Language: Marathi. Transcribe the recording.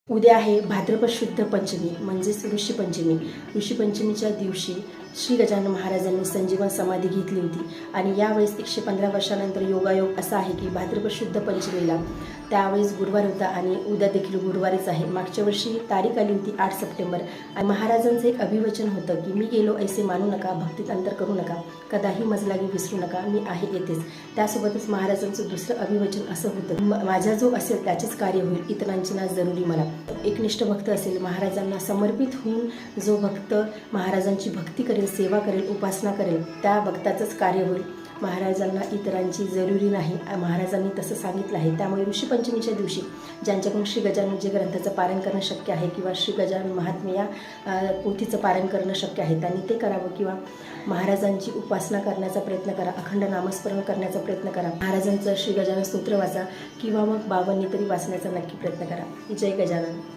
उद्या आहे भाद्रपद शुद्ध पंचमी म्हणजेच ऋषीपंचमी. ऋषीपंचमीच्या दिवशी श्री गजानन महाराजांनी संजीवन समाधी घेतली होती आणि यावेळेस 115 वर्षानंतर योगायोग असा आहे की भाद्रपद शुद्ध पंचमीला त्यावेळेस गुरुवार होता आणि उद्या देखील गुरुवारीच आहे. मागच्या वर्षी तारीख आली होती 8 सप्टेंबर आणि महाराजांचं एक अभिवचन होतं की मी गेलो ऐसे मानू नका, भक्तीत अंतर करू नका, कदाही मजलागी विसरू नका, मी आहे येथेच. त्यासोबतच महाराजांचं दुसरं अभिवचन असं होतं, माझा जो असेल त्याचेच कार्य होईल, इतरांची ना जरुरी मला. एकनिष्ठ भक्त असेल, महाराजांना समर्पित होऊन जो भक्त महाराजांची भक्ती करेल, सेवा करेल, उपासना करेल, त्या भक्ताचंच कार्य होईल. महाराजांना इतरांची जरुरी नाही, महाराजांनी तसं सांगितलं आहे. त्यामुळे ऋषीपंचमीच्या दिवशी ज्यांच्याकडून श्री गजाननजी ग्रंथाचं पारायण करणं शक्य आहे किंवा श्री गजानन महात्म्य या पोथीचं पारायण करणं शक्य आहे त्यांनी ते करावं किंवा महाराजांची उपासना करण्याचा प्रयत्न करा, अखंड नामस्मरण करण्याचा प्रयत्न करा, महाराजांचं श्री गजानन स्तोत्र वाचा किंवा मग 52 तरी वाचण्याचा नक्की प्रयत्न करा. जय गजानन.